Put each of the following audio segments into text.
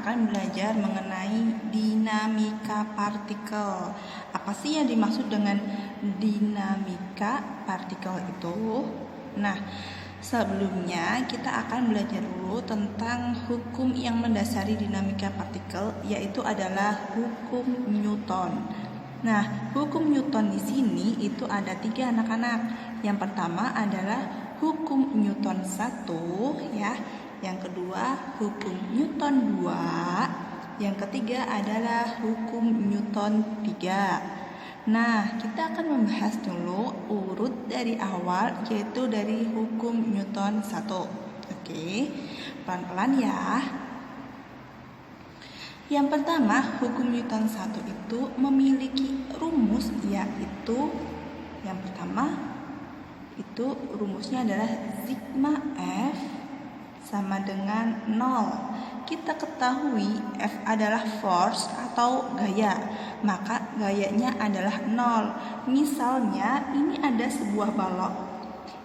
akan belajar mengenai dinamika partikel. Apa sih yang dimaksud dengan dinamika partikel itu? Nah, sebelumnya kita akan belajar dulu tentang hukum yang mendasari dinamika partikel, yaitu adalah hukum Newton. Nah, hukum Newton di sini itu ada 3 anak-anak. Yang pertama adalah hukum Newton 1 ya. Yang kedua hukum Newton 2. Yang ketiga adalah hukum Newton 3. Nah, kita akan membahas dulu urut dari awal, yaitu dari hukum Newton 1. Oke, pelan-pelan ya. Yang pertama, hukum Newton 1 itu memiliki rumus, yaitu yang pertama itu rumusnya adalah sigma F sama dengan 0. Kita ketahui F adalah force atau gaya, maka gayanya adalah 0. Misalnya ini ada sebuah balok,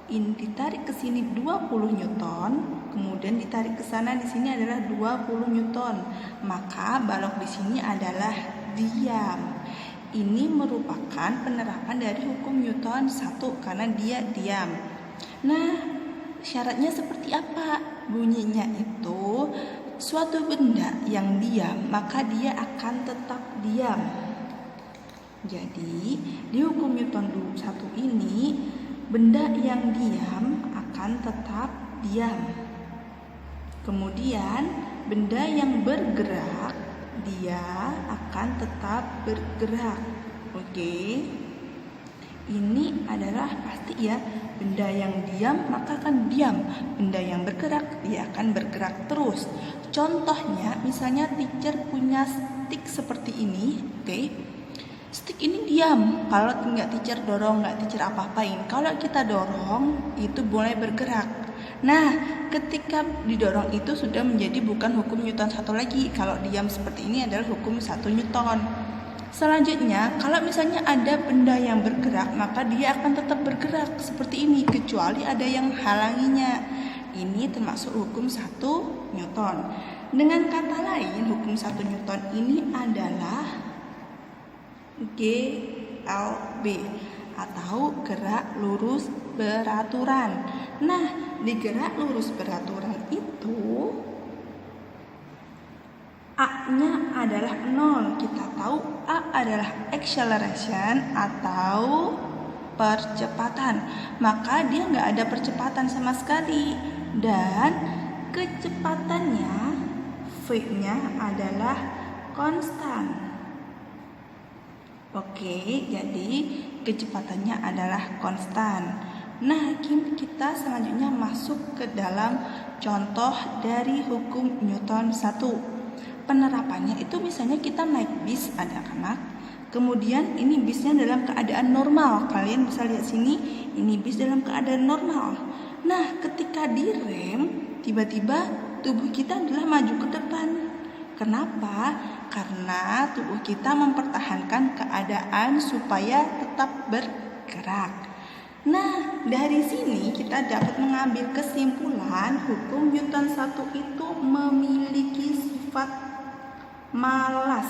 ini ditarik ke sini 20 Newton, kemudian ditarik ke sana, di sini adalah 20 Newton. Maka balok di sini adalah diam. Ini merupakan penerapan dari hukum Newton 1 karena dia diam. Nah, syaratnya seperti apa? Bunyinya itu suatu benda yang diam, maka dia akan tetap diam. Jadi, di hukum Newton 1 ini, benda yang diam akan tetap diam. Kemudian, benda yang bergerak, dia akan tetap bergerak. Oke. Ini adalah pasti ya, benda yang diam maka akan diam, benda yang bergerak dia akan bergerak terus. Contohnya misalnya teacher punya stick seperti ini, oke. Stick ini diam, kalau nggak teacher dorong, nggak teacher apa-apain. Kalau kita dorong itu boleh bergerak. Nah, ketika didorong itu sudah menjadi bukan hukum Newton 1 lagi. Kalau diam seperti ini adalah hukum 1 Newton. Selanjutnya, kalau misalnya ada benda yang bergerak, maka dia akan tetap bergerak seperti ini, kecuali ada yang halanginya. Ini termasuk hukum 1 Newton. Dengan kata lain, hukum 1 Newton ini adalah GLB atau gerak lurus beraturan. Nah, di gerak lurus beraturan itu A-nya adalah 0. Kita tahu A adalah acceleration atau percepatan. Maka dia nggak ada percepatan sama sekali. Dan kecepatannya V-nya adalah konstan. Oke, jadi kecepatannya adalah konstan. Nah, kita selanjutnya masuk ke dalam contoh dari hukum Newton 1. Penerapannya itu misalnya kita naik bis, anak-anak. Kemudian ini bisnya dalam keadaan normal. Kalian bisa lihat sini, ini bis dalam keadaan normal. Nah, ketika direm, tiba-tiba tubuh kita adalah maju ke depan. Kenapa? Karena tubuh kita mempertahankan keadaan supaya tetap bergerak. Nah, dari sini kita dapat mengambil kesimpulan hukum Newton 1 itu memiliki sifat malas,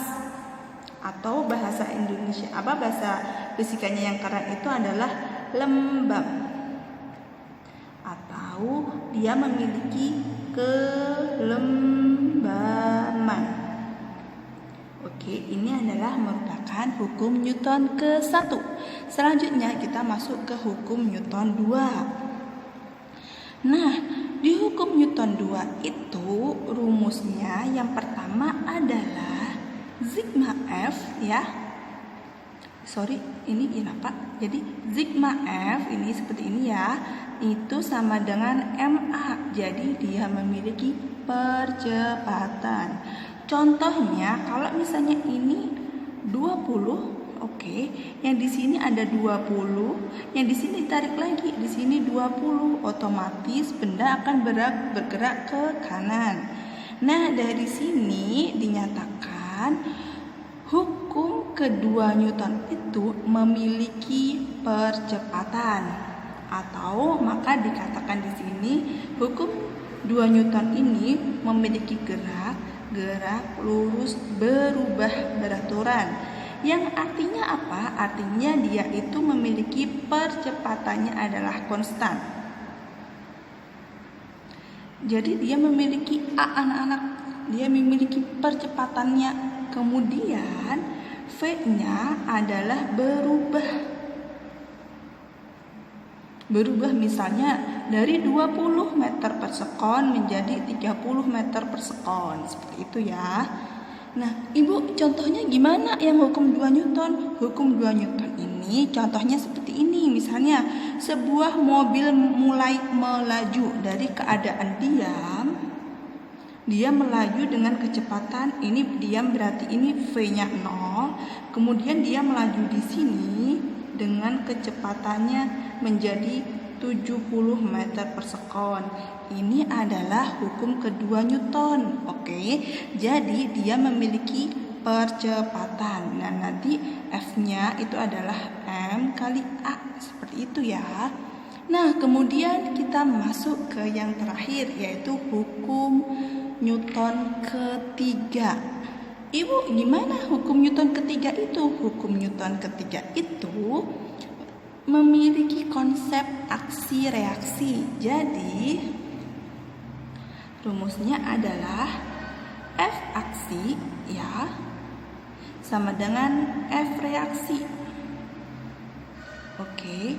atau bahasa Indonesia bahasa fisikanya yang keren itu adalah lembab, atau dia memiliki kelembaman. Oke, ini adalah merupakan hukum Newton ke-1. Selanjutnya kita masuk ke hukum Newton 2. Nah, di hukum Newton 2 itu rumusnya yang pertama adalah sigma F ya. Ini kenapa? Jadi sigma F ini seperti ini ya. Itu sama dengan MA. Jadi dia memiliki percepatan. Contohnya kalau misalnya ini 20, oke, yang di sini ada 20, yang di sini ditarik lagi, di sini 20, otomatis benda akan bergerak ke kanan. Nah, dari sini dinyatakan hukum kedua Newton itu memiliki percepatan, atau maka dikatakan di sini hukum 2 Newton ini memiliki gerak gerak, lurus, berubah, beraturan. Yang artinya apa? Artinya dia itu memiliki percepatannya adalah konstan. Jadi dia memiliki anak-anak, dia memiliki percepatannya. Kemudian V-nya adalah berubah. Berubah misalnya dari 20 meter per sekon menjadi 30 meter per sekon. Seperti itu ya. Nah, Ibu contohnya gimana yang hukum 2 Newton? Hukum 2 Newton ini contohnya seperti ini. Misalnya sebuah mobil mulai melaju dari keadaan diam. Dia melaju dengan kecepatan, ini diam berarti ini V-nya 0. Kemudian dia melaju di sini dengan kecepatannya menjadi 70 meter per sekon. Ini adalah hukum kedua Newton. Oke, jadi dia memiliki percepatan. Nah, nanti F-nya itu adalah M kali A. Seperti itu ya. Nah, kemudian kita masuk ke yang terakhir, yaitu hukum Newton ketiga. Ibu, gimana hukum Newton ketiga itu? Hukum Newton ketiga itu memiliki konsep aksi reaksi. Jadi rumusnya adalah F aksi ya sama dengan F reaksi. Oke.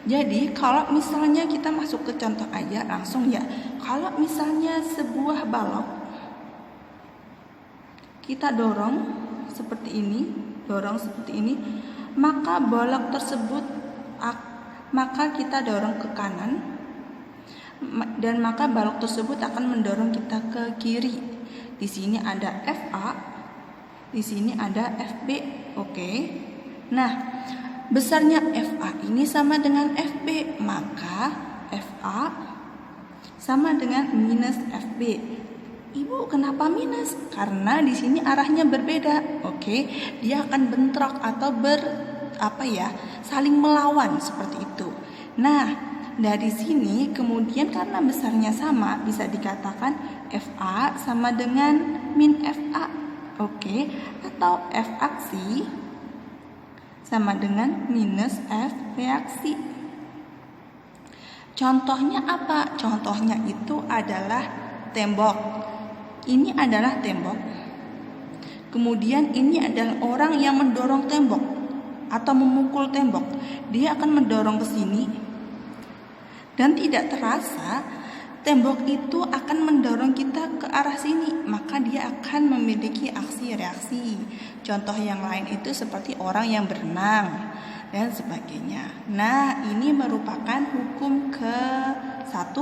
Jadi kalau misalnya kita masuk ke contoh aja langsung ya. Kalau misalnya sebuah balok kita dorong seperti ini, maka balok tersebut maka kita dorong ke kanan dan maka balok tersebut akan mendorong kita ke kiri. Di sini ada FA, di sini ada FB. Oke. Nah, besarnya FA ini sama dengan FB, maka FA sama dengan minus FB. Ibu, kenapa minus? Karena di sini arahnya berbeda. Oke, dia akan bentrok atau saling melawan seperti itu. Nah, dari sini kemudian karena besarnya sama, bisa dikatakan FA sama dengan min FA. Oke, atau F aksi sama dengan minus F reaksi. Contohnya apa? Contohnya itu adalah tembok. Ini adalah tembok. Kemudian ini adalah orang yang mendorong tembok atau memukul tembok. Dia akan mendorong ke sini dan tidak terasa tembok itu akan mendorong kita ke arah sini, maka dia akan memiliki aksi reaksi. Contoh yang lain itu seperti orang yang berenang dan sebagainya. Nah, ini merupakan hukum ke-1,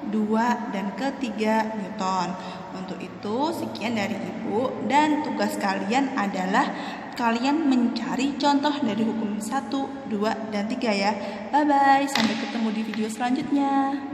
2, dan ke-3 Newton. Untuk itu, sekian dari Ibu, dan tugas kalian adalah kalian mencari contoh dari hukum 1, 2, dan 3 ya. Bye-bye, sampai ketemu di video selanjutnya.